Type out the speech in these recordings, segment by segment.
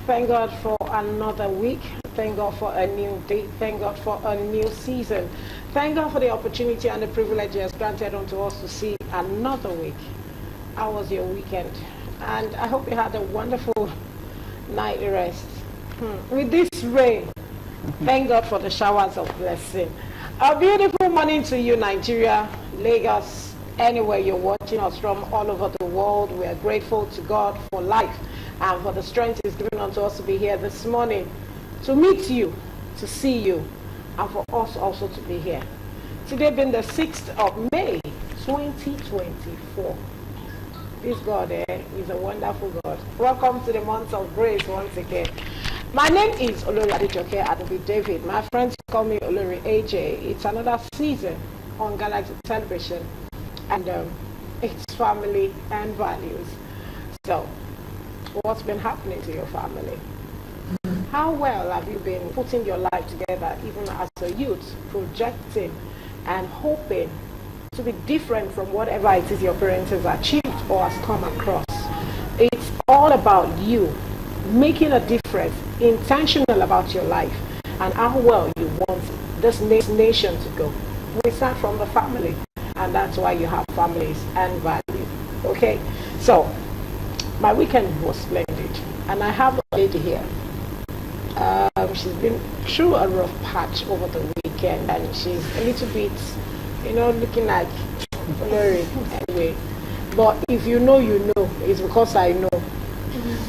Thank God for another week. Thank God for a new day. Thank God for a new season. Thank God for the opportunity and the privilege He has granted unto us to see another week. How was your weekend? And I hope you had a wonderful night rest. With this rain, thank God for the showers of blessing. A beautiful morning to you, Nigeria, Lagos, anywhere you're watching us from all over the world. We are grateful to God for life and for the strength He's given unto us to be here this morning, to meet you, to see you, and for us also to be here. Today being the 6th of May, 2024. This God is a wonderful God. Welcome to the month of grace once again. My name is Olori Adejoke Adobe David. My friends call me Olori AJ. It's another season on Galaxy Television, and it's family and values. So, what's been happening to your family? How well have you been putting your life together, even as a youth, projecting and hoping to be different from whatever it is your parents have achieved or has come across? It's all about you making a difference, intentional about your life, and how well you want this nation to go. We start from the family, and that's why you have families and value. Okay, so my weekend was splendid, and I have a lady here. She's been through a rough patch over the weekend, and she's a little bit, looking like blurry anyway. But if you know, you know. It's because I know.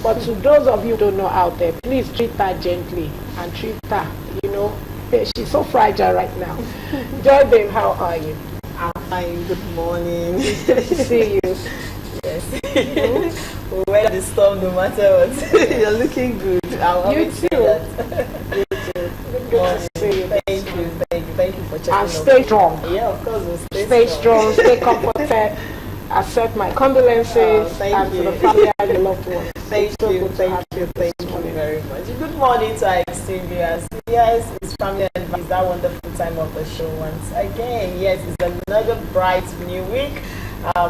But to those of you who don't know out there, please treat her gently and treat her, she's so fragile right now. Joy, babe, how are you? I'm fine. Good morning. Good to see you. Yes. We'll weather the storm no matter what. You're looking good. You too. You too. Good to see you. Thank you for checking and stay strong. Yeah, of course, we'll stay strong. Stay comforted. Accept my condolences and to the family and the loved ones. Thank you very much. Good morning to our exteriors. Yes, it's family and it's that wonderful time of the show once again. Yes, it's another bright new week.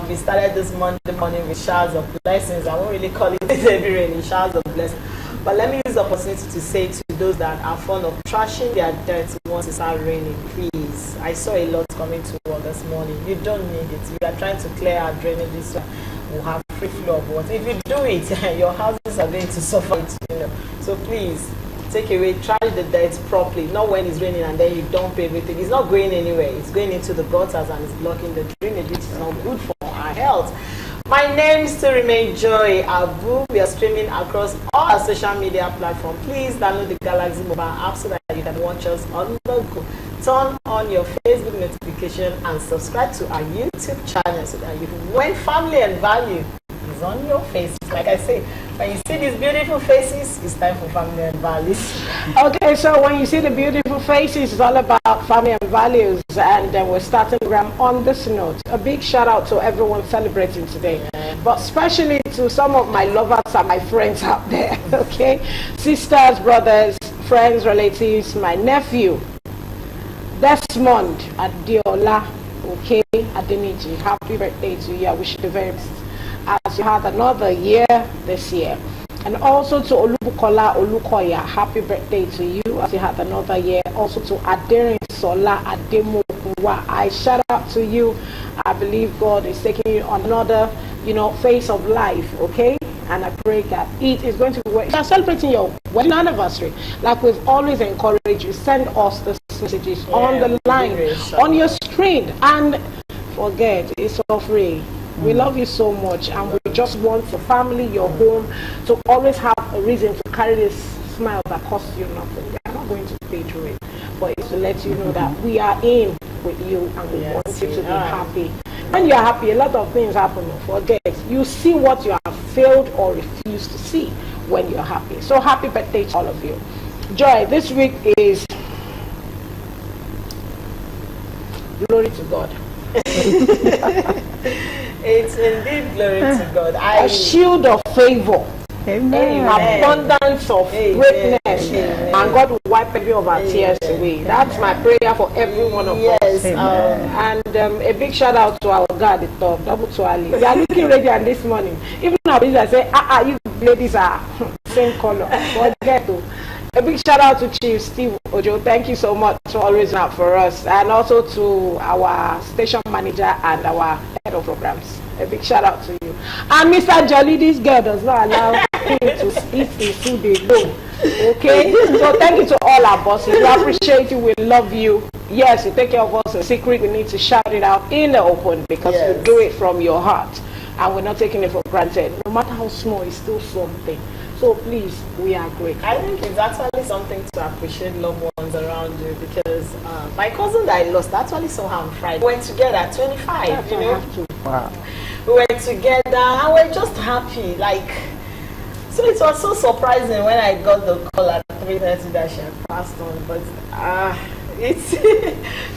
We started this Monday morning with showers of blessings. I won't really call it heavy rain, showers of blessings. But let me use the opportunity to say to those that are fond of trashing their dirt once it starts raining, please. I saw a lot coming to work this morning. You don't need it. We are trying to clear our drainage this way. We'll have free flow of water. If you do it, your houses are going to suffer it, So please, take away, trash the dirt properly. Not when it's raining and then you dump everything. It's not going anywhere. It's going into the gutters and it's blocking the drainage, which is not good for our health. My name still remains Joy Abu. We are streaming across all our social media platforms. Please download the Galaxy mobile app so that you can watch us on the go. Turn on your Facebook notification and subscribe to our YouTube channel so that when family and value is on your face, like I say, when you see these beautiful faces, it's time for family and values. Okay, so when you see the beautiful faces, it's all about family and values, and we're starting on this note. A big shout out to everyone celebrating today, but especially to some of my lovers and my friends out there. Okay, sisters, brothers, friends, relatives, my nephew Desmond Adiola, okay, Adeniji, happy birthday to you. I wish you the very best as you had another year this year. And also to Olubukola Olukoya, happy birthday to you as you had another year. Also to Aderin Sola Ademokuwa, I shout out to you. I believe God is taking you on another, phase of life, okay? And I pray that it is going to be you are celebrating your wedding anniversary. Like we've always encouraged you, send us the messages on the line, on your screen, and forget, it's all free. We love you so much, and we just want your family, your home, to always have a reason to carry this smile that costs you nothing. They are not going to pay through it, but it's to let you know that we are in with you, and we want you to be happy. When you are happy, a lot of things happen. Forget, you see what you have failed or refused to see when you're happy. So happy birthday to all of you. Joy, this week is glory to God. It's indeed glory to God. A shield of favor. Amen. Abundance of greatness. Amen. And God will wipe every of our tears away. That's my prayer for every one of us. And a big shout out to our God, the top, double to Ali. We are looking radiant this morning. Even our business, I say, you ladies are same color. Forget to. A big shout out to Chief Steve Ojo. Thank you so much for always out for us, and also to our station manager and our head of programs. A big shout out to you. And Mr. Jolly, this girl does not allow him to eat his food alone. Okay, so thank you to all our bosses. We appreciate you. We love you. Yes, you take care of us in secret. We need to shout it out in the open because you do it from your heart, and we're not taking it for granted. No matter how small, it's still something. So please, we are grateful. I think it's actually something to appreciate loved ones around you, because my cousin that I lost actually saw her on Friday. We went together at 25, That's you what I know. have to. Wow. We were together and we're just happy. Like, so it was so surprising when I got the call at 3:30 that she had passed on. But it's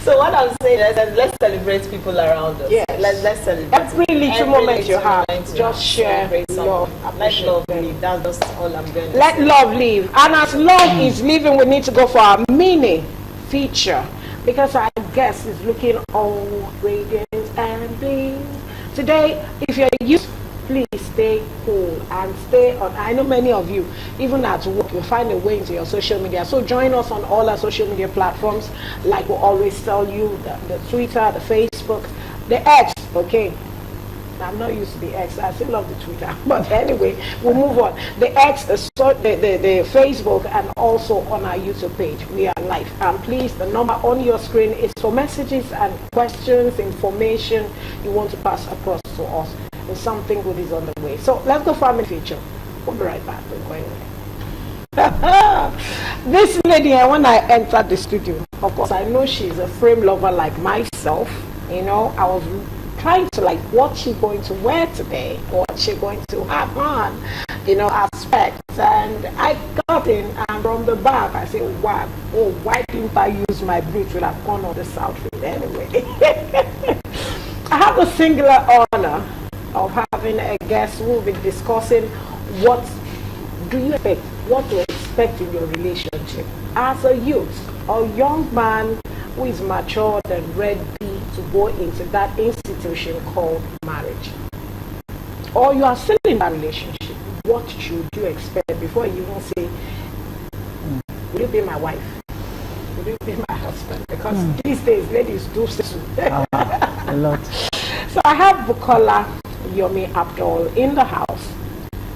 so what I'm saying is that let's celebrate people around us. Yes. Let's celebrate Every little moment you have, just share love. love. Let love live. That's just all I'm going to Let say. love live. And as love is living, we need to go for our mini feature, because our guest is looking all radiant and bling. Today, if you're used, please stay cool and stay on. I know many of you, even at work, you find a way into your social media. So join us on all our social media platforms, like we always tell you, the Twitter, the Facebook, the X, okay? I'm not used to the X. I still love the Twitter. But anyway, we'll move on. The X, the Facebook, and also on our YouTube page. We are live. And please, the number on your screen is for messages and questions, information you want to pass across to us. And something good is on the way. So let's go for a feature. We'll be right back. Don't go anywhere. This lady, when I entered the studio, of course, I know she's a frame lover like myself. You know, I was trying to like, what's she going to wear today? What's she going to have on? You know, aspects. And I got in, and from the back, I said, wow, oh, why didn't I use my boots when I've gone on this outfit anyway? I have the singular honor of having a guest who will be discussing what do you expect, what to expect in your relationship as a youth or young man who is matured and ready to go into that institution called marriage. Or you are still in that relationship, what should you expect before you even say, will you be my wife? Will you be my husband? Because these days ladies do so. A lot. So I have Bukola Yomi Abdul in the house.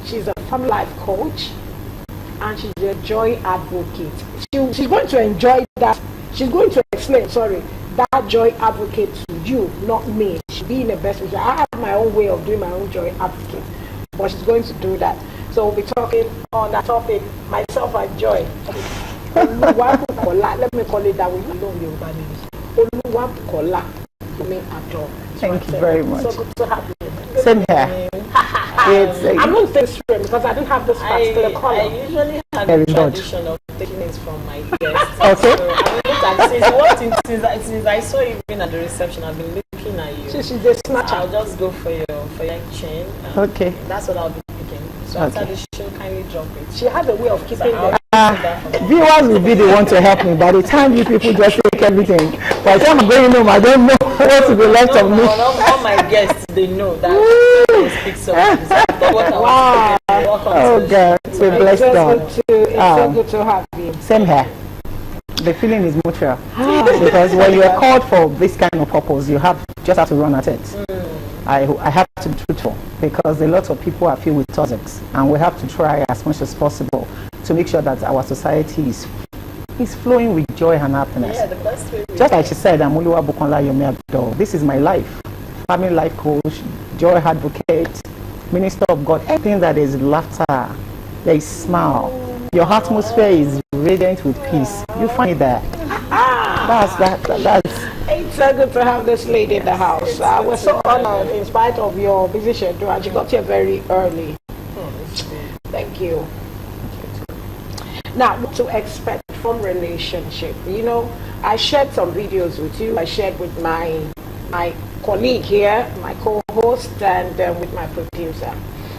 She's a family life coach and she's a joy advocate. She's going to enjoy that. She's going to explain, that joy advocate to you, not me. She'll be in the best way. I have my own way of doing my own joy advocate, but she's going to do that. So we'll be talking on that topic, myself and joy. Let me call it that way. You know Yoruba names. Thank you very much. So good to have you. Same here. I'm not this room because I didn't have this particular color. I usually have Very the good. tradition of taking it from my guests. Okay. So since I saw you being at the reception, I've been looking at you. She's the snatcher. I'll just go for your chain. Okay. That's what I'll be picking. So after the show, kindly drop it. She has a way of keeping them. Viewers will be the one to help me. By the time you people just take everything, by the time I'm going home, I don't know what to be left of me. All my guests, they know that I speak so Wow. Oh God, it's a blessed God. It's so good to have you. Same here. The feeling is mutual because when you are called for this kind of purpose, you just have to run at it. I have to be truthful because a lot of people are filled with toxics, and we have to try as much as possible to make sure that our society is flowing with joy and happiness. Yeah, the best way. Just like she said, I'm Oluwa Bukola Yomi Abdul. This is my life. Family life coach, joy advocate, minister of God. Everything that is laughter, there is smile. Your atmosphere is radiant with peace. You find it there. That's It's so good to have this lady in the house. We're so honored in spite of your busy schedule, and she got here very early. Thank you. Now, what to expect from relationship? You know, I shared some videos with you. I shared with my colleague here, my co-host, and with my producer.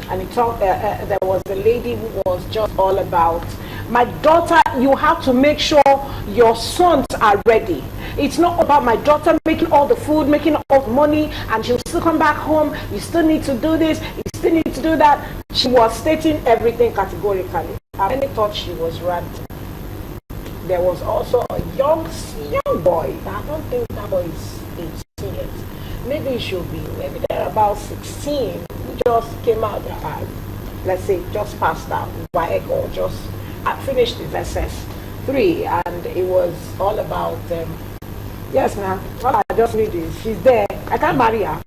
And he talked. There was a lady who was just all about, my daughter, you have to make sure your sons are ready. It's not about my daughter making all the food, making all the money, and she'll still come back home. You still need to do this, you still need to do that. She was stating everything categorically. Many thought she was ranting. There was also a young boy. I don't think that boy is 18 yet. Maybe he should be, maybe they're about 16. He just came out, let's say, just passed out, or just finished his SS3, and it was all about, yes, now, all I just need is, she's there, I can't marry her.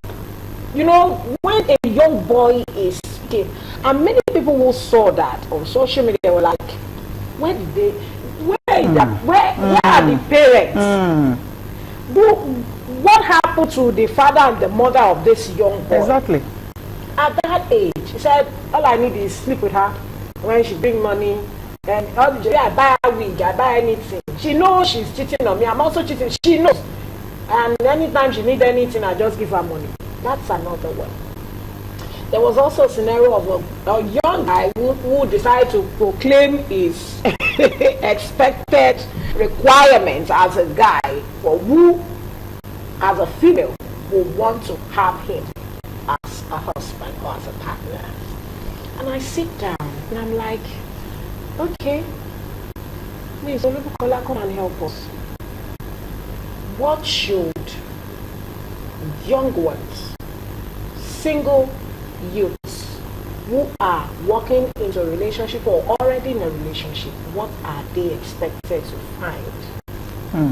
You know, when a young boy is speaking, and many people who saw that on social media were like, where did they, where are the parents? What happened to the father and the mother of this young boy? Exactly. At that age, he said, all I need is sleep with her when she bring money, and I buy a wig, I buy anything. She knows she's cheating on me, I'm also cheating, she knows. And anytime she needs anything, I just give her money. That's another one. There was also a scenario of a young guy who decided to proclaim his expected requirements as a guy, or who, as a female, will want to have him as a husband or as a partner. And I sit down and I'm like, okay, please, Olubukola, come and help us. What should young ones, single youths who are walking into a relationship or already in a relationship, what are they expected to find?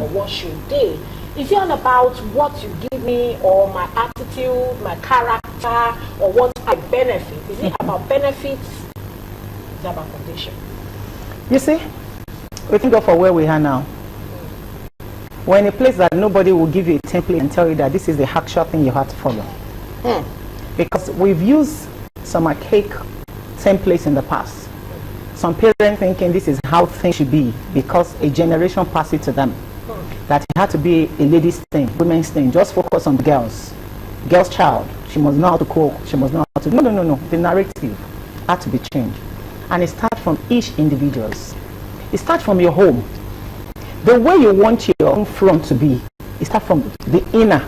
Or what should they? Is it all about what you give me, or my attitude, my character, or what I benefit? Is it about benefits? Is it about condition? You see, we can go for where we are now. We're in a place that nobody will give you a template and tell you that this is the actual thing you have to follow. Because we've used some archaic templates in the past. Some parents thinking this is how things should be because a generation passed it to them. That it had to be a ladies' thing, women's thing, just focus on the girls. Girl's child, she must know how to cook, she must know how to... No. The narrative had to be changed. And it starts from each individual. It starts from your home. The way you want your own front to be, it starts from the inner.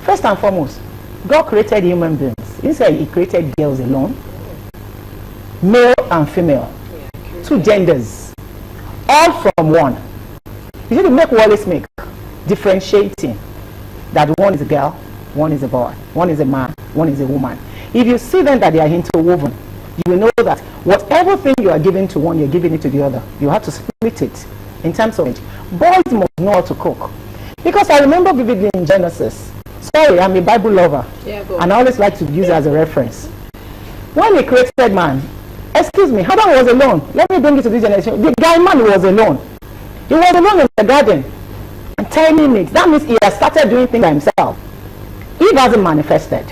First and foremost, God created human beings. He said he created girls alone, male and female, two genders, all from one. You need to make what always make, differentiating that one is a girl, one is a boy, one is a man, one is a woman. If you see then that they are interwoven, you will know that whatever thing you are giving to one, you're giving it to the other. You have to split it in terms of age. Boys must know how to cook. Because I remember vividly in Genesis, sorry, I'm a Bible lover, and I always like to use it as a reference. When he created man, excuse me, Adam was alone. Let me bring it to this generation. The guy man was alone. He was alone in the garden. And 10 minutes, that means he has started doing things by himself. Eve hasn't manifested.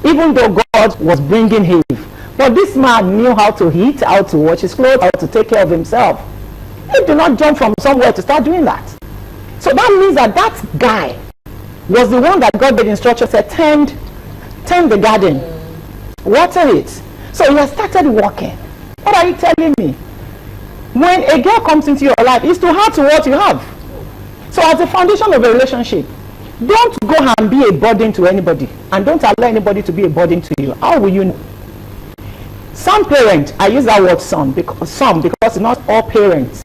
Even though God was bringing Eve. But this man knew how to eat, how to wash his clothes, how to take care of himself. He did not jump from somewhere to start doing that. So that means that that guy was the one that God gave instruction, said, tend the garden, water it. So he has started working. What are you telling me? When a girl comes into your life, it's to add to what you have. So as a foundation of a relationship, don't go and be a burden to anybody, and don't allow anybody to be a burden to you. How will you know? Some parents, I use that word some because not all parents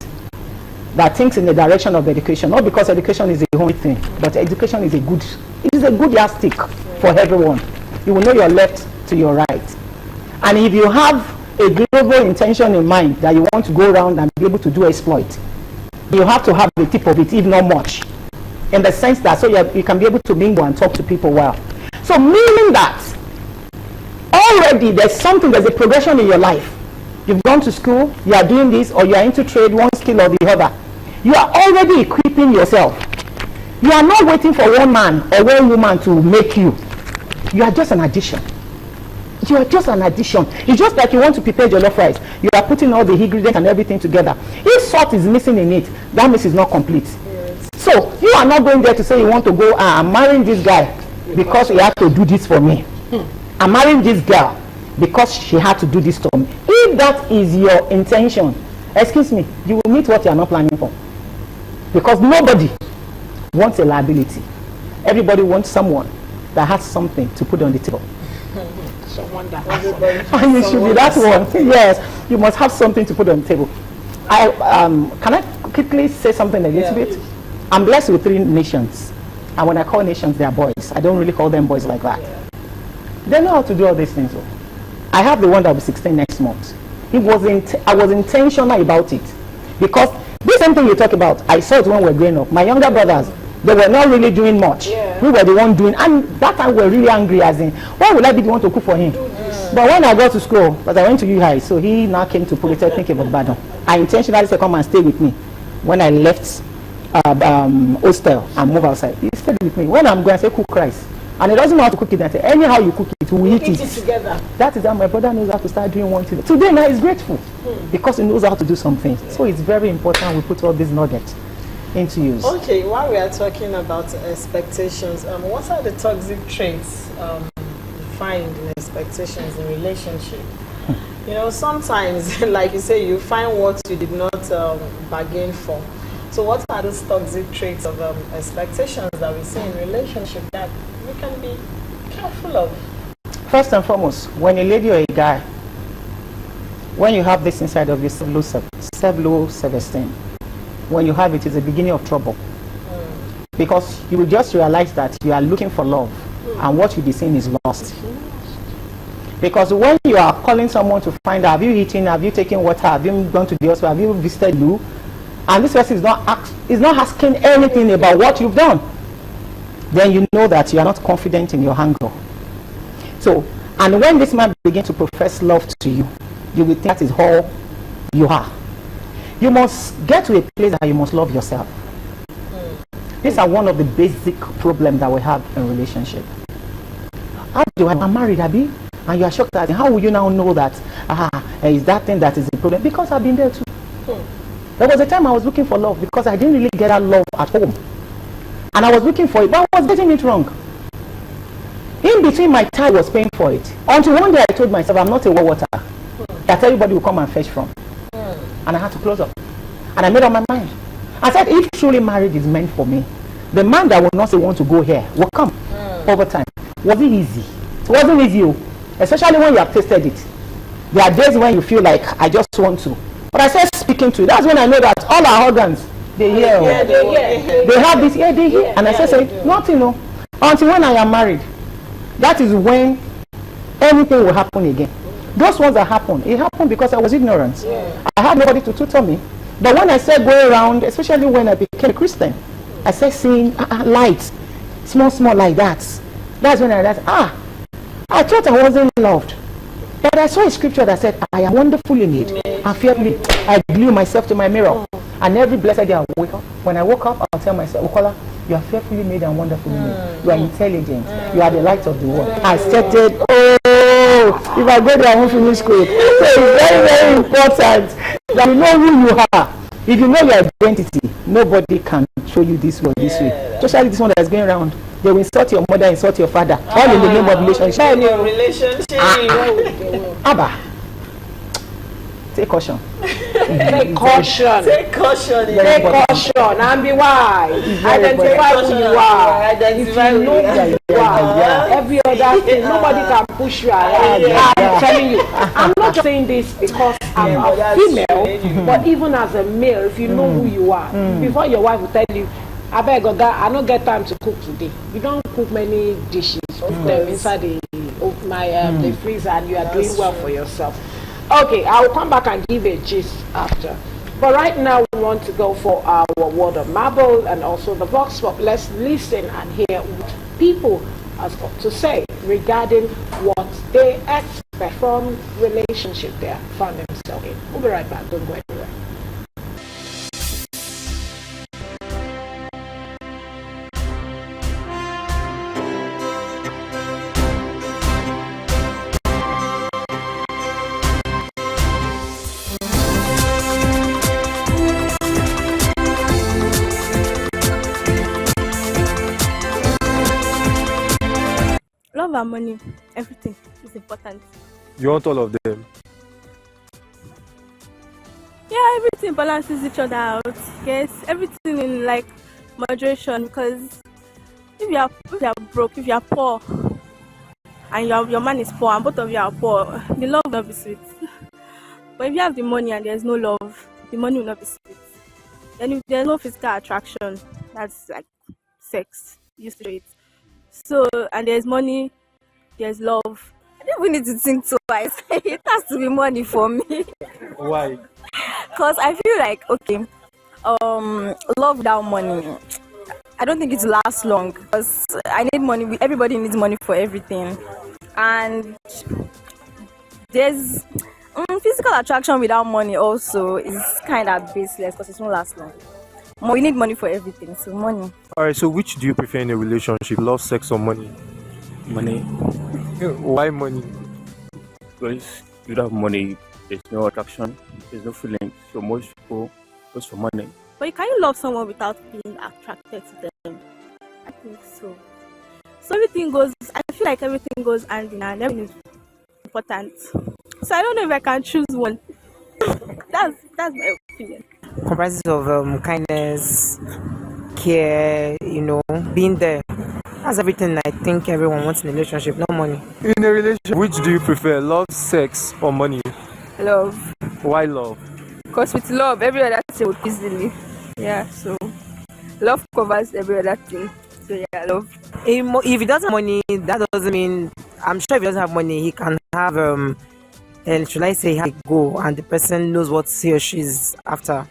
that thinks in the direction of education, not because education is the only thing, but education is a good yardstick for everyone. You will know your left to your right. And if you have a global intention in mind that you want to go around and be able to do exploit, you have to have the tip of it, if not much, in the sense that so you can be able to mingle and talk to people well. So meaning that already there's a progression in your life. You've gone to school, you are doing this, or you are into trade, one skill or the other. You are already equipping yourself. You are not waiting for one man or one woman to make you. You are just an addition. You are just an addition. It's just like you want to prepare jollof rice. You are putting all the ingredients and everything together. If salt is missing in it, that means it's not complete. Yes. So you are not going there to say you want to go, I'm marrying this guy because he had to do this for me. I'm marrying this girl because she had to do this to me. If that is your intention, excuse me, you will meet what you are not planning for. Because nobody wants a liability. Everybody wants someone that has something to put on the table. someone that And you should be that one. Yes, you must have something to put on the table. Can I quickly say something a little bit? I'm blessed with 3 nations. And when I call nations, they are boys. I don't really call them boys like that. They know how to do all these things. I have the one that will be 16 next month. I was intentional about it. Because this same thing you talk about, I saw it when we were growing up. My younger brothers, they were not really doing much. We were the one doing, and that time we were really angry, as in, why would I be the one to cook for him? But when I got to school, because I went to UI, so he now came to Polytechnic of Ibadan. I intentionally said, come and stay with me. When I left hostel and moved outside, he stayed with me. When I'm going, I say, cook rice. And he doesn't know how to cook it. I say, anyhow you cook it, we eat it together. That is how my brother knows how to start doing one thing. Today now he's grateful because he knows how to do some things. So it's very important we put all these nuggets into use. Okay, while we are talking about expectations, what are the toxic traits you find in expectations in relationship? You know, sometimes, like you say, you find what you did not bargain for. So what are those toxic traits of expectations that we see in relationship that we can be careful of? First and foremost, when a lady or a guy, when you have this inside of you, low self-esteem, when you have it, it's the beginning of trouble. Because you will just realize that you are looking for love and what you'll be seeing is lost. Because when you are calling someone to find out, have you eaten, have you taken water, have you gone to the hospital, have you visited Lou, and this person is not asking anything about what you've done, then you know that you are not confident in your angle. So, and when this man begins to profess love to you, you will think that is all you are. You must get to a place that you must love yourself. These are one of the basic problems that we have in relationship. How do I'm married, Abby? And you are shocked at how will you now know that is that thing that is the problem? Because I've been there too. There was a time I was looking for love because I didn't really get that love at home. And I was looking for it, but I was getting it wrong. In between, my child was paying for it. Until one day I told myself, I'm not a war water that everybody will come and fetch from. And I had to close up. And I made up my mind. I said, if truly marriage is meant for me, the man that will not say want to go here will come over time. Was it easy? It wasn't easy, especially when you have tasted it. There are days when you feel like, I just want to. But I said speaking to you, that's when I know that all our organs, they hear. They have this, they hear. And I said, nothing, until when I am married. That is when anything will happen again. Those ones that happened, it happened because I was ignorant. I had nobody to tutor me. But when I started going around, especially when I became a Christian, I started seeing lights, small like that. That's when I realized, I thought I wasn't loved. But I saw a scripture that said, I am wonderfully made and fearfully. I glue myself to my mirror. And every blessed day I wake up, when I woke up, I'll tell myself, Okola, you are fearfully made and wonderfully made. You are intelligent. You are the light of the world. I started, if I go there, I won't finish school. So it's very, very important that you know who you are. If you know your identity, nobody can show you this way or this way. Especially this one that is going around. They will insult your mother, insult your father. All in the name of relationship. Abba. Take caution. Take caution. Take caution. Take caution and be wise. Identify who you are. Identify who you are. Every other thing, nobody can push you around. I'm telling you. I'm not just saying this because I'm a female, but even as a male, if you know who you are, before your wife will tell you, I beg Oga, I don't get time to cook today. You don't cook many dishes, put them inside the freezer, and you are doing well for yourself. Okay, I will come back and give a gist after. But right now we want to go for our word of marble and also the vox pop. Let's listen and hear what people have got to say regarding what they expect from relationship they have found themselves in. We'll be right back. Don't go anywhere. Love and money, everything is important. You want all of them? Yeah, everything balances each other out. Yes, everything in like moderation. Because if you are broke, if you are poor, and your man is poor and both of you are poor, the love will not be sweet. But if you have the money and there's no love, the money will not be sweet. Then if there's no physical attraction, that's like sex. Used to show it. So, and there's money, there's love. I don't even need to think twice. It has to be money for me. Why? Because I feel like, okay, love without money, I don't think it will last long. Because I need money. Everybody needs money for everything. And there's physical attraction without money also is kind of baseless because it won't last long. We need money for everything, so money. Alright, so which do you prefer in a relationship? Love, sex, or money? Money. Why money? Because without money, there's no attraction, there's no feeling. So most people goes for money. But can you love someone without being attracted to them? I think so. So everything goes, I feel like everything goes hand in hand. Everything is important. So I don't know if I can choose one. That's my opinion. Comprises of kindness, care, being there. That's everything I think everyone wants in a relationship, not money. In a relationship, which do you prefer? Love, sex, or money? Love. Why love? Because with love, every other thing would easily. Yeah, so love covers every other thing. So yeah, love. If he doesn't have money, that doesn't mean, I'm sure if he doesn't have money, he can have, and should I say, he has to go and the person knows what he or she is after.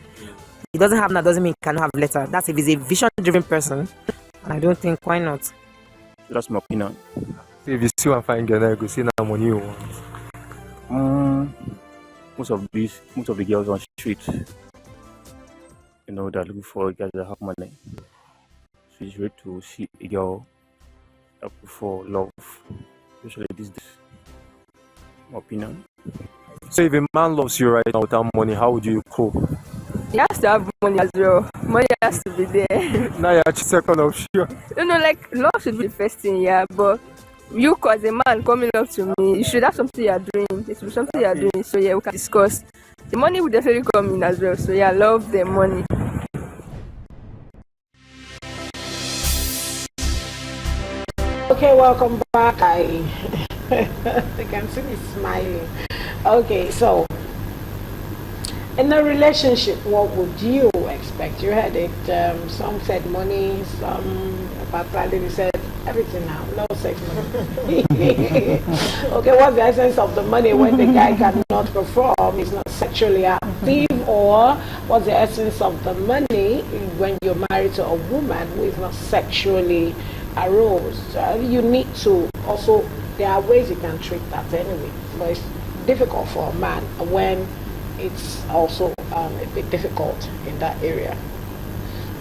He doesn't have that doesn't mean he can have later. That's if he's a vision-driven person. And I don't think, why not? That's my opinion. So if you see one fine girl, you go see that money you want. Most of the girls on the street, they're looking for guys that have money. So it's rare to see a girl that look for love, especially this. My opinion. So if a man loves you right now without money, how would you cope? He has to have money as well. Money has to be there. Now you're second option. Love should be the first thing, yeah. But you, as a man coming up to me, you should have something you're doing. There should be something you're doing. So yeah, we can discuss. The money will definitely come in as well. So yeah, love the money. Okay, welcome back. I can see me smiling. Okay, so in a relationship, what would you expect? You had it. Some said money. Some particularly said everything now. No sex, money. Okay, what's the essence of the money when the guy cannot perform? He's not sexually active, or what's the essence of the money when you're married to a woman who is not sexually aroused? You need to also. There are ways you can treat that anyway, but it's difficult for a man when it's also a bit difficult in that area.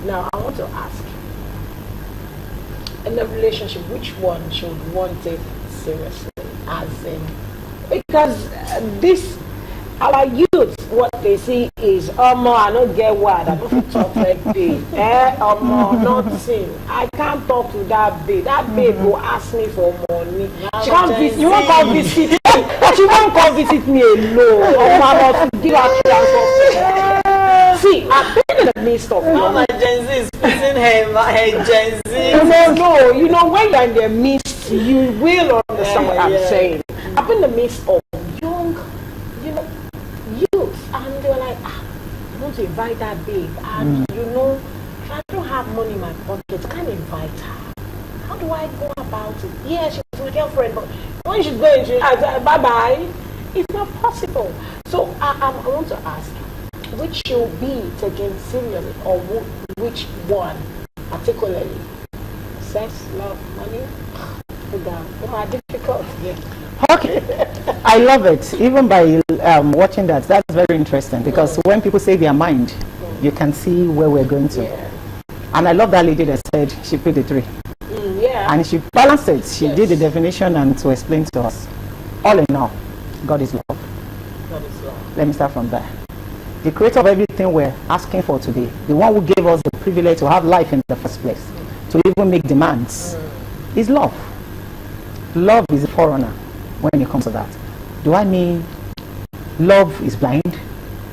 Now, I want to ask, in a relationship, which one should one take seriously? As in, because our youth, what they see is, I don't get what, I don't talk like this, nothing. I can't talk to that babe. That babe will ask me for money. She can't visit, you won't come visit me. She won't come visit me alone. I must give her transport. See, I've been in the midst of my Gen Z is putting her Gen Z. No, when you're in the midst, you will understand what I'm saying. I've been in the midst of young, youth, and they were like, I want to invite that babe, and if I don't have money in my pocket, I can't invite her. How do I go about it? Yeah, she's my girlfriend, but when she's going, she bye-bye. It's not possible. So I want to ask, which should be taken seriously, or which one particularly? Sex, love, money? Difficult. Yeah. Okay, I love it. Even by watching that's very interesting, because when people say their mind, you can see where we're going to. Yeah. And I love that lady that said she put the three. Yeah. And she balanced it. She did the definition and to explain to us. All in all, God is love. God is love. Let me start from there. The creator of everything we're asking for today, the one who gave us the privilege to have life in the first place, to even make demands, is love. Love is a forerunner when it comes to that. Do I mean love is blind?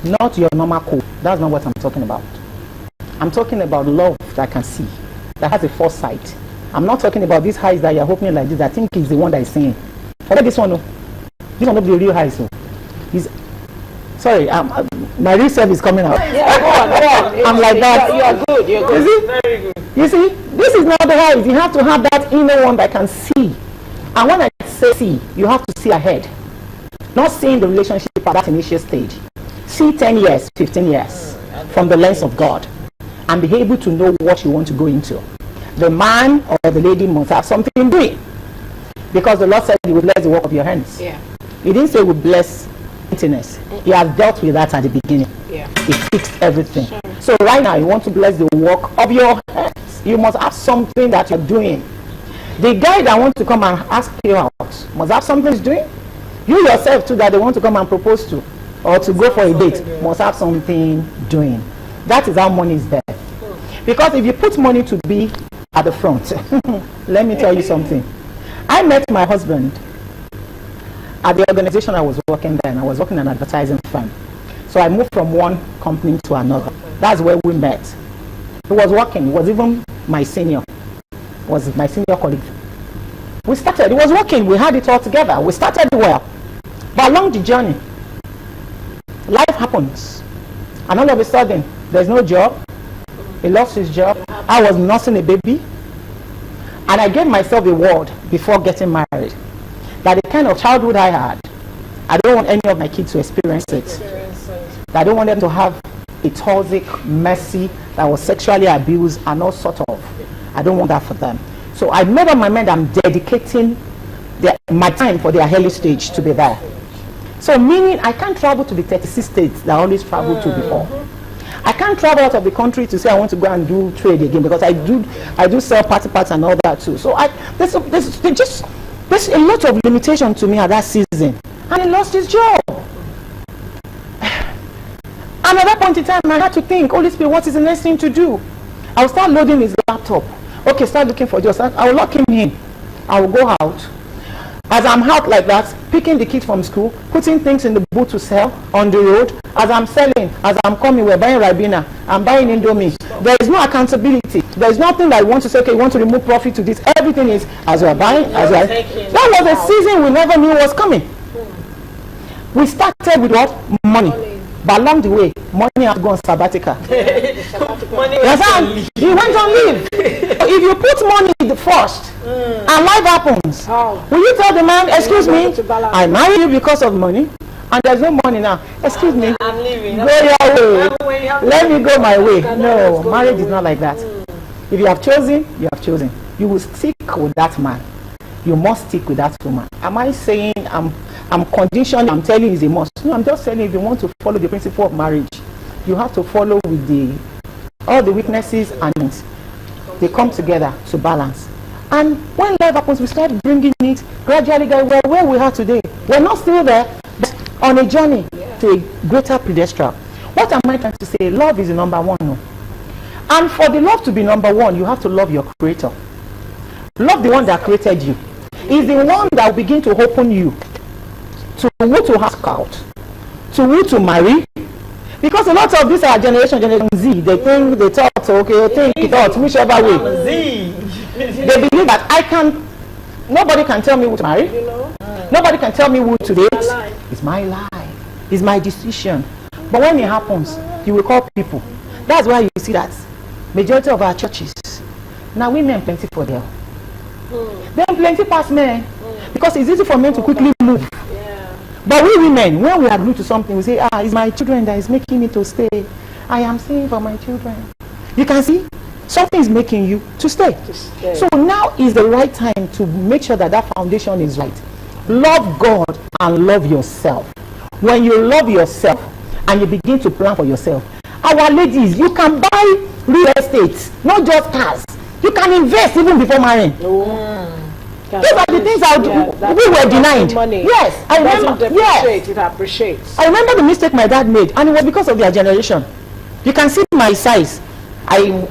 Not your normal code. That's not what I'm talking about. I'm talking about love that can see, that has a foresight. I'm not talking about these eyes that you're hoping like this. I think is the one that is seeing. Forget this one. No. This one will be the real high. So, sorry, my real self is coming out. Yeah, go on. I'm like that. You are good. You're good. You see? Very good. You see, this is not the highs. You have to have that inner one that can see. And when I say see, you have to see ahead. Not seeing the relationship at that initial stage. See 10 years, 15 years from the lens of God. And be able to know what you want to go into. The man or the lady must have something doing. Because the Lord said he will bless the work of your hands. Yeah. He didn't say he would bless emptiness. He has dealt with that at the beginning. Yeah. He fixed everything. Sure. So right now you want to bless the work of your hands. You must have something that you're doing. The guy that wants to come and ask you out must have something he's doing. You yourself too that they want to come and propose to or to go for a date must have something doing. That is how money is there. Because if you put money to be at the front, let me tell you something. I met my husband at the organization I was working there, and I was working in an advertising firm. So I moved from one company to another. That's where we met. He was working. He was even my senior. Was my senior colleague. We started. He was working. We had it all together. We started well. But along the journey, life happens. And all of a sudden, there's no job. He lost his job. I was nursing a baby. And I gave myself a word before getting married. That the kind of childhood I had, I don't want any of my kids to experience it. I don't want them to have a toxic, messy, that was sexually abused and all sort of. I don't want that for them. So I made up my mind I'm dedicating my time for their early stage to be there. So meaning I can't travel to the 36 states that I always traveled to before. I can't travel out of the country to say I want to go and do trade again because I do sell parts and all that too. So there's a lot of limitation to me at that season. And he lost his job. And at that point in time, I had to think, Holy Spirit, what is the next thing to do? I will start loading his laptop. Okay, start looking for jobs. I will lock him in. I will go out. As I'm out like that, picking the kids from school, putting things in the boot to sell on the road. As I'm selling, as I'm coming, we're buying Ribena, I'm buying Indomie. There is no accountability. There is nothing that I want to say, okay, you want to remove profit to this. Everything is as we're buying, as we're... That was a season we never knew was coming. We started with what? Money. But along the way, money has gone sabbatical. Yes, he went on leave. If you put money first and life happens, will you tell the man, excuse me, I married you because of money and there's no money now. Excuse me, I'm leaving. Go your way. Let me go my way. No, marriage is not like that. If you have chosen, you have chosen. You will stick with that man. You must stick with that woman. Am I saying I'm conditioned, I'm telling you it's a must? No, I'm just saying if you want to follow the principle of marriage, you have to follow with all the weaknesses and they come together to balance. And when life happens, we start bringing it gradually. We're where we are today. We're not still there, but on a journey to a greater pedestal. What am I trying to say? Love is the number one. No? And for the love to be number one, you have to love your creator. Love the one that created you. Is the one that will begin to open you to who to ask out, to who to marry. Because a lot of this are Generation Z, they think, they thought, okay, think it out, whichever way. They believe that nobody can tell me who to marry. Nobody can tell me who to date. It's my life. It's my decision. But when it happens, you will call people. That's why you see that majority of our churches, now women plenty for them. Then plenty past men. Because it's easy for men to quickly move. But we women, when we agree to something, we say, it's my children that is making me to stay. I am staying for my children. You can see, something is making you to stay. So now is the right time to make sure that foundation is right. Love God and love yourself. When you love yourself and you begin to plan for yourself, our ladies, you can buy real estate, not just cars. You can invest even before marrying. These are the things we were denied. Money. Yes, I remember. Yes, it appreciates. I remember the mistake my dad made, and it was because of their generation. You can see my size. I'm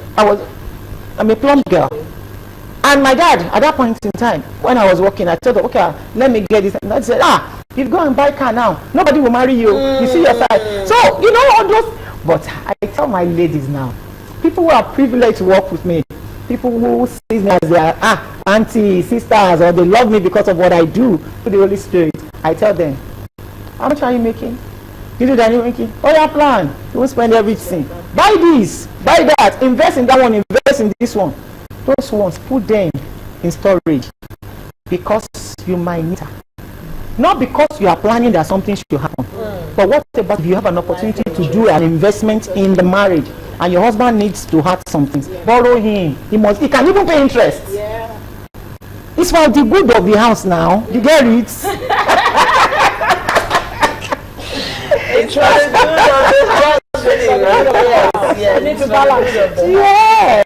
a plump girl, and my dad at that point in time, when I was working, I told him, okay, let me get this. And I said, you go and buy a car now. Nobody will marry you. You see your size. So you know all those. But I tell my ladies now, people who are privileged to work with me, people who see me as their auntie, sisters, or they love me because of what I do to the Holy Spirit, I tell them, how much are you making? You do that, you're making? Oh, yeah, plan. You won't spend everything. Buy this, buy that, invest in that one, invest in this one. Those ones, put them in storage because you might need her. Not because you are planning that something should happen. But what about if you have an opportunity to do an investment in the marriage and your husband needs to have something? Borrow him. He can even pay interest. Yeah. It's for the good of the house now. You get it? It's for the good of the house. You need to balance it. Yes.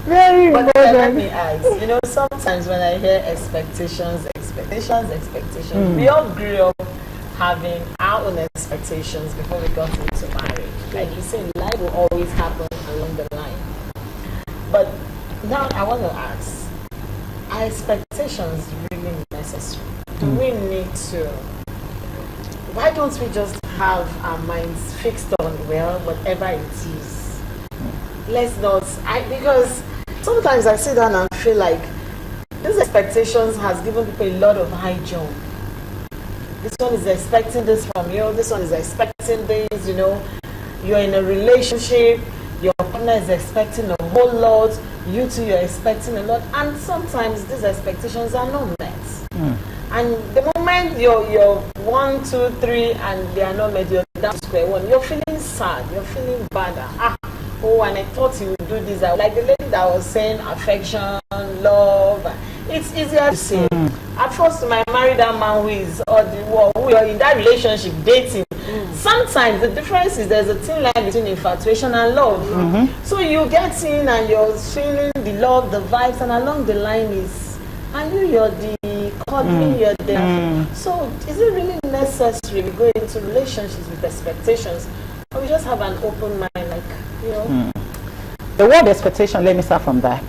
Very But important. let me ask, you know, sometimes when I hear expectations, we all grew up having our own expectations before we got into marriage. Like you said, life will always happen along the line. But now I want to ask, are expectations really necessary? Do we need to? Why don't we just have our minds fixed on, well, whatever it is? Let's not, because sometimes I sit down and feel like these expectations has given people a lot of high jump. This one is expecting this from you, this one is expecting this, you know. You're in a relationship, your partner is expecting a whole lot, you two, you're expecting a lot, and sometimes these expectations are not met. And the moment you're 1, 2, 3 and they are not met, you're down to square one, you're feeling sad, you're feeling bad. Oh, and I thought he would do this. Like the lady that was saying affection, love, it's easier to say. At first, I married that man who is who are in that relationship, dating. Sometimes the difference is there's a thin line between infatuation and love. So you get in and you're feeling the love, the vibes, and along the line is, and you're the cuddling, you're there. So is it really necessary we go into relationships with expectations, or we just have an open mind, like, you know? The word expectation, let me start from that.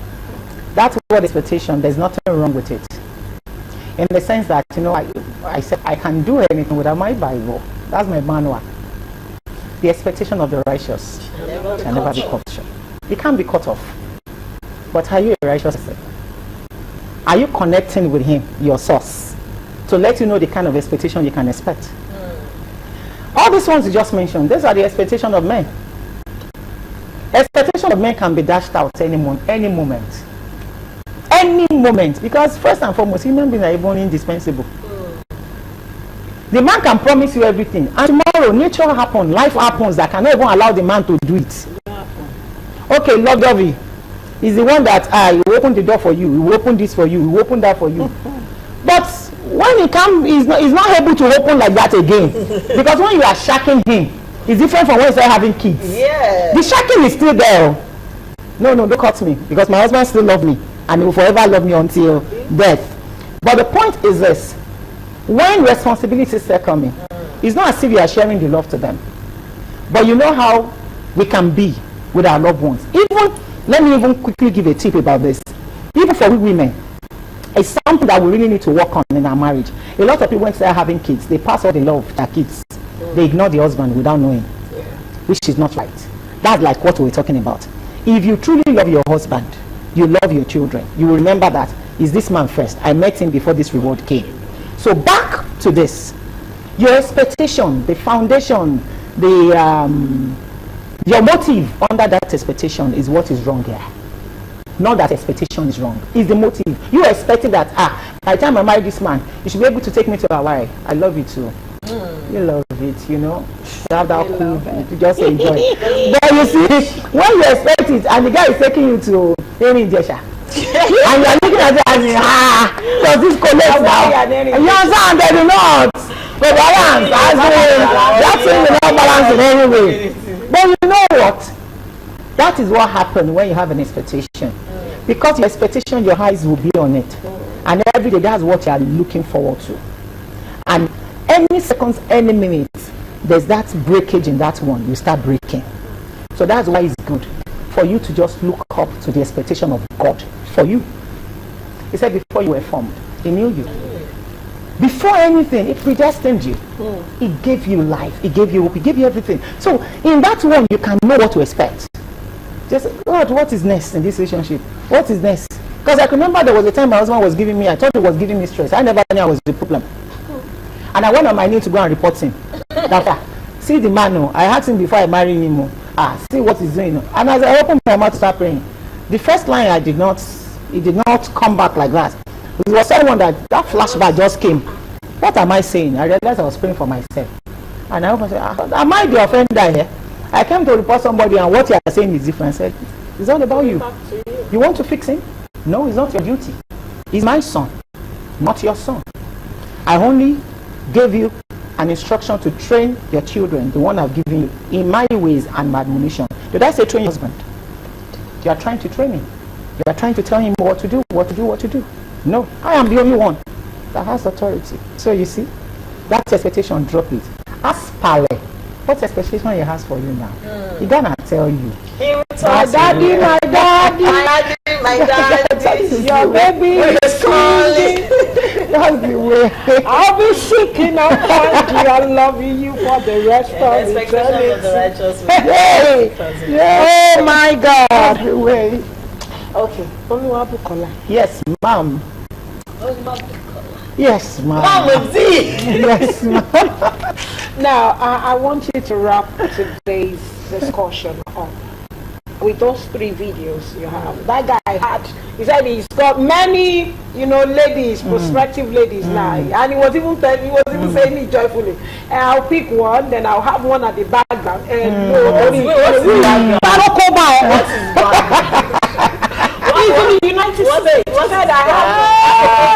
That word expectation, there's nothing wrong with it. In the sense that, you know, I said I can do anything without my Bible. That's my manual. The expectation of the righteous can never be cut short. It can't be cut off. But are you a righteous person? Are you connecting with him, your source, to let you know the kind of expectation you can expect? All these ones you just mentioned, these are the expectation of men. Expectation of men can be dashed out any moment. Any moment, because first and foremost, human beings are even indispensable. The man can promise you everything, and tomorrow nature happens, life happens that cannot even allow the man to do it. Okay, Love-Dovey is the one that he will open the door for you, he will open this for you, he will open that for you. But when he comes, he's not able to open like that again. Because when you are shacking him, it's different from when you start having kids. Yeah. The shacking is still there. No, don't cut me, because my husband still loves me and he will forever love me until death. But the point is this: when responsibilities start coming, it's not as if you are sharing the love to them, but you know how we can be with our loved ones. Even, let me even quickly give a tip about this. Even for we women, it's something that we really need to work on in our marriage. A lot of people, when they start having kids, they pass all the love to their kids. They ignore the husband without knowing, which is not right. That's like what we're talking about. If you truly love your husband, you love your children, you will remember that is this man first. I met him before this reward came. So back to this. Your expectation, the foundation, your motive under that expectation is what is wrong here. Not that expectation is wrong. It's the motive. You are expecting that, by the time I marry this man, you should be able to take me to Hawaii. I love you too. You love it, you know. You have that cool, you just enjoy. But you see, when you expect it and the guy is taking you to Erin Jesha, and you're looking at it and does this collect now? And you understand that you're not. But that thing will not balance in any way. But you know what? That is what happens when you have an expectation. Because your expectation, your eyes will be on it. And every day, that's what you are looking forward to. And any seconds, any minutes, there's that breakage in that one. You start breaking. So that's why it's good for you to just look up to the expectation of God for you. He said before you were formed, he knew you. Before anything, he predestined you. He gave you life. He gave you hope. He gave you everything. So in that one, you can know what to expect. Just, God, what is next in this relationship? What is next? Because I remember there was a time my husband was giving me, I thought he was giving me stress. I never knew I was the problem. And I went on my knee to go and report him. That, see the man, I asked him before I married him, see what he's doing. And as I opened my mouth to start praying, the first line it did not come back like that. It was someone that flashback just came. What am I saying? I realized I was praying for myself. And I opened and said, am I the offender here? I came to report somebody and what you are saying is different. I said, it's all about you. You want to fix him? No, it's not your duty. He's my son, not your son. I only gave you an instruction to train your children, the one I've given you, in my ways and my admonition. Did I say train your husband? You are trying to train him. You are trying to tell him what to do, what to do, what to do. No, I am the only one that has authority. So you see, that expectation, drop it. Ask Pale, what expectation he has for you now? He gonna tell you. My daddy, my daddy, my daddy, your baby is calling. That's the way. I'll be seeking and finding and loving you for the rest of the righteous. Hey. Oh my God. Wait. Okay. Oluwabukola. Yes, ma'am. Yes, ma'am. Yes, ma'am. Now, I want you to wrap today's discussion up with those 3 videos you have. That guy he said he's got many, ladies, prospective ladies now. And he was even saying it joyfully. And I'll pick one, then I'll have one at the background. And Barack Obama. He's in the United States.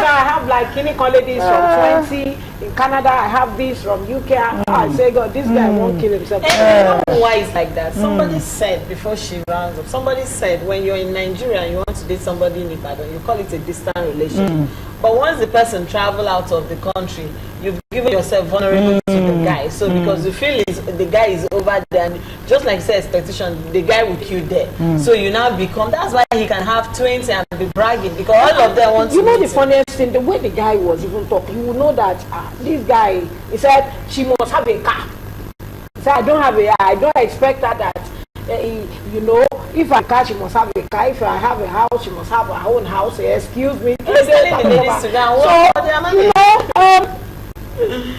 I have like clinical ladies from 20. In Canada, I have this from UK. I say, God, this guy won't kill himself. And you know why it's like that? Somebody said, before she rounds up, somebody said, when you're in Nigeria and you want to date somebody in Ibadan, you call it a distant relation. But once the person travel out of the country, you've given yourself vulnerable to the guy. So because you feel the guy is over there, and just like say expectation, the guy will kill there. So you now become, that's why he can have 20 and be bragging, because all of them want to. You know the funniest thing, the way the guy was even talking, you will know that this guy, he said she must have a car. He said, I don't expect her that, if I car, she must have a car. If I have a house, she must have her own house. Excuse me.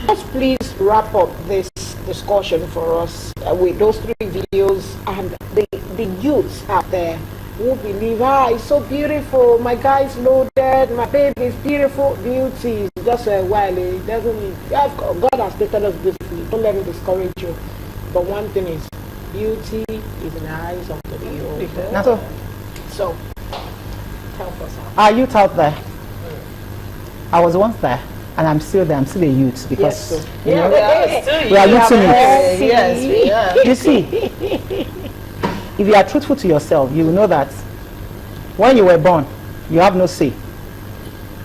Let's please wrap up this discussion for us with those 3 videos and the youths out there who believe, it's so beautiful, my guy is loaded, my baby is beautiful. Beauty is just a while, it doesn't mean, God has created us beautifully, don't let me discourage you. But one thing is, beauty is in the eyes of the beholder. So, help us out. Are you out there? I was once there. And I'm still there. I'm still a youth because we are youth in it. Yes, we are. You see, if you are truthful to yourself, you will know that when you were born, you have no say.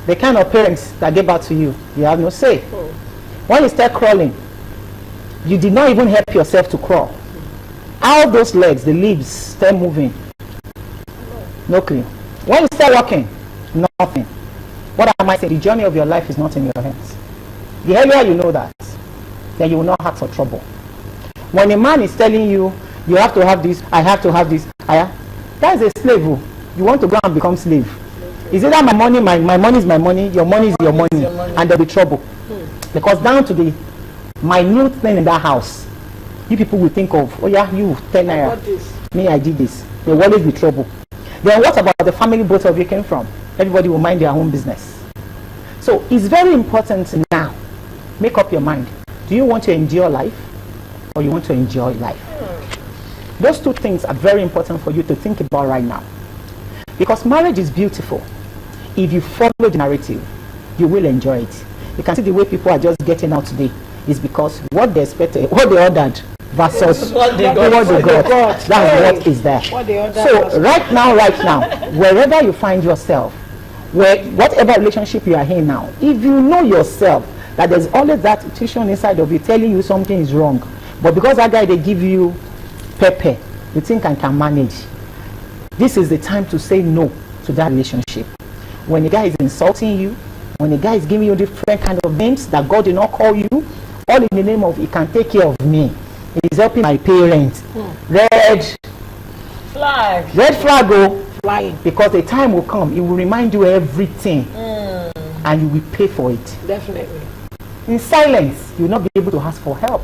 The kind of parents that gave birth to you, you have no say. When you start crawling, you did not even help yourself to crawl. All those legs, the leaves, start moving. No clue. When you start walking, nothing. What am I saying? The journey of your life is not in your hands. The earlier you know that, then you will not have for trouble. When a man is telling you, you have to have this, I have to have this, that is a slave. You want to go and become slave. Is it that my money, my money is my money, your money is your money, and there'll be trouble. Because down to the minute thing in that house, you people will think of, oh yeah, you 10 naira, me I did this. There will always be trouble. Then what about the family both of you came from? Everybody will mind their own business. So it's very important now. Make up your mind. Do you want to endure life or you want to enjoy life? Those 2 things are very important for you to think about right now. Because marriage is beautiful. If you follow the narrative, you will enjoy it. You can see the way people are just getting out today is because what they expected, what they ordered versus what they got. That's what is there. So right now, wherever you find yourself, whatever relationship you are in now, if you know yourself that there's always that intuition inside of you telling you something is wrong, but because that guy they give you pepper, you think I can manage, this is the time to say no to that relationship. When the guy is insulting you, when the guy is giving you different kind of names that God did not call you, all in the name of he can take care of me, he's helping my parents, red flag. Red flag, oh, Flying. because the time will come, it will remind you everything, and you will pay for it. Definitely. In silence, you will not be able to ask for help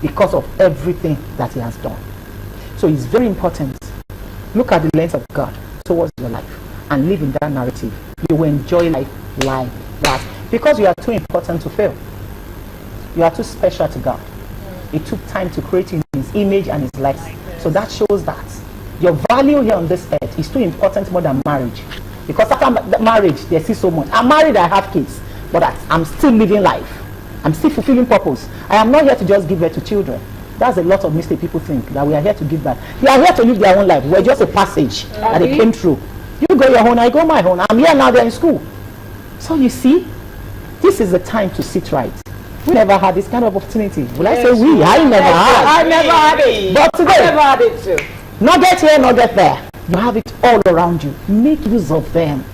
because of everything that he has done. So it's very important. Look at the lens of God towards your life and live in that narrative. You will enjoy life like that because you are too important to fail. You are too special to God. It took time to create you in his image and his likeness. So that shows that your value here on this earth is too important more than marriage. Because after marriage, there's still so much. I'm married, I have kids, but I'm still living life. I'm still fulfilling purpose. I am not here to just give birth to children. That's a lot of mistake people think, that we are here to give back. They are here to live their own life. We're just a passage that they came through. You go your own, I go my own. I'm here now, they're in school. So you see, this is the time to sit right. We never had this kind of opportunity. Will I say we? I never had. I never had it. But today, I never had it too. not get here, not get there. You have it all around you. Make use of them.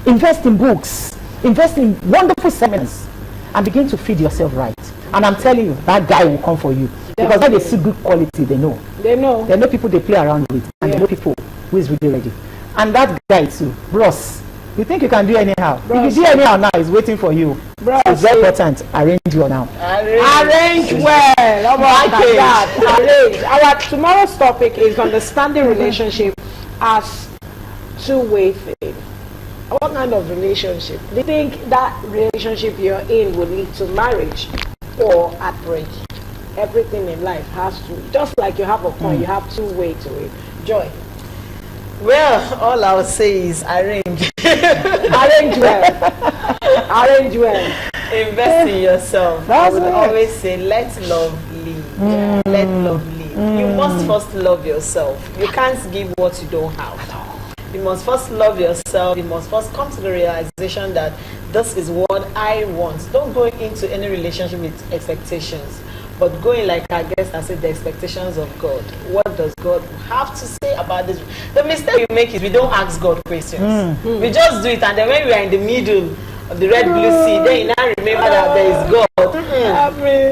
Invest in books. Invest in wonderful seminars. And begin to feed yourself right. And I'm telling you, that guy will come for you. Because when they see good quality, they know. They know. They know people they play around with. And they know people who is really ready. And that guy too, bros, you think you can do anyhow? Bros. If you do anyhow now, it's waiting for you. Bros. So it's very important. Arrange you now. Arrange well. Oh my God. Arrange. Our tomorrow's topic is understanding relationship as two-way thing. What kind of relationship? Do you think that relationship you're in will lead to marriage or heartbreak? Everything in life has to, just like you have a coin, you have two ways to it. Joy. Well, all I'll say is arrange. Arrange well. Arrange well. Invest in yourself. I would always say, let love lead. Let love lead. You must first love yourself. You can't give what you don't have. You must first love yourself. You must first come to the realization that this is what I want. Don't go into any relationship with expectations, but going like I guess I said, the expectations of God. What does God have to say about this? The mistake we make is we don't ask God questions. We just do it, and then when we are in the middle of the red blue sea, then you now remember that there is God.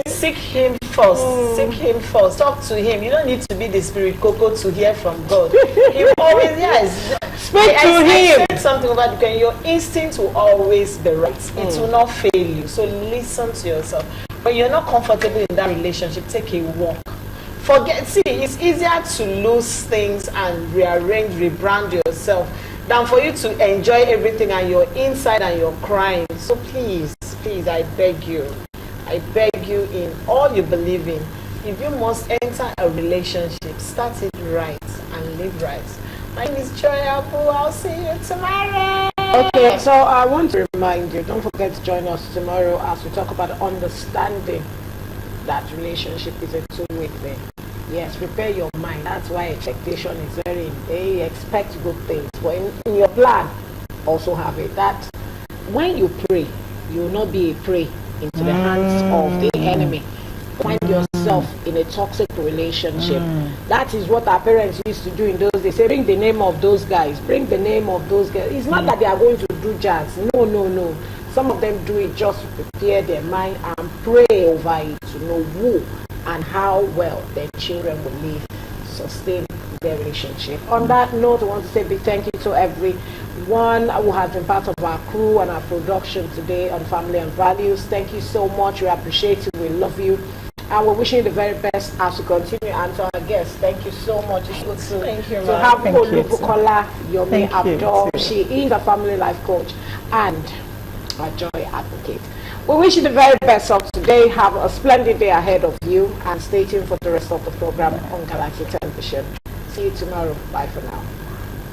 Seek him first. Seek him first. Talk to him. You don't need to be the spirit cocoa to hear from God. He always, yes. Speak to him. I said something about it. Your instinct will always be right. It will not fail you. So listen to yourself. When you're not comfortable in that relationship, take a walk. Forget. See, it's easier to lose things and rearrange, rebrand yourself than for you to enjoy everything and you're inside and you're crying. So please, I beg you in all you believe in, if you must enter a relationship, start it right and live right. My name is Joy Abu. I'll see you tomorrow. Okay, so I want to remind you, don't forget to join us tomorrow as we talk about understanding that relationship is a two-way thing. Yes, prepare your mind. That's why expectation is very, they expect good things. But in your plan, also have it. That when you pray, you will not be a prey into the hands of the enemy. Find yourself in a toxic relationship. That is what our parents used to do in those days. Say, bring the name of those guys. Bring the name of those guys. It's not that they are going to do jazz. No. Some of them do it just to prepare their mind and pray over it to know who and how well their children will live, sustain their relationship. On that note, I want to say a big thank you to everyone who has been part of our crew and our production today on Family and Values. Thank you so much. We appreciate you. We love you. And we're wishing you the very best as we continue. And to our guests, thank you so much. It's good to have Olubukola Yomi Abdul. She is a family life coach and a joy advocate. We wish you the very best of today. Have a splendid day ahead of you and stay tuned for the rest of the program on Galaxy Television. See you tomorrow. Bye for now.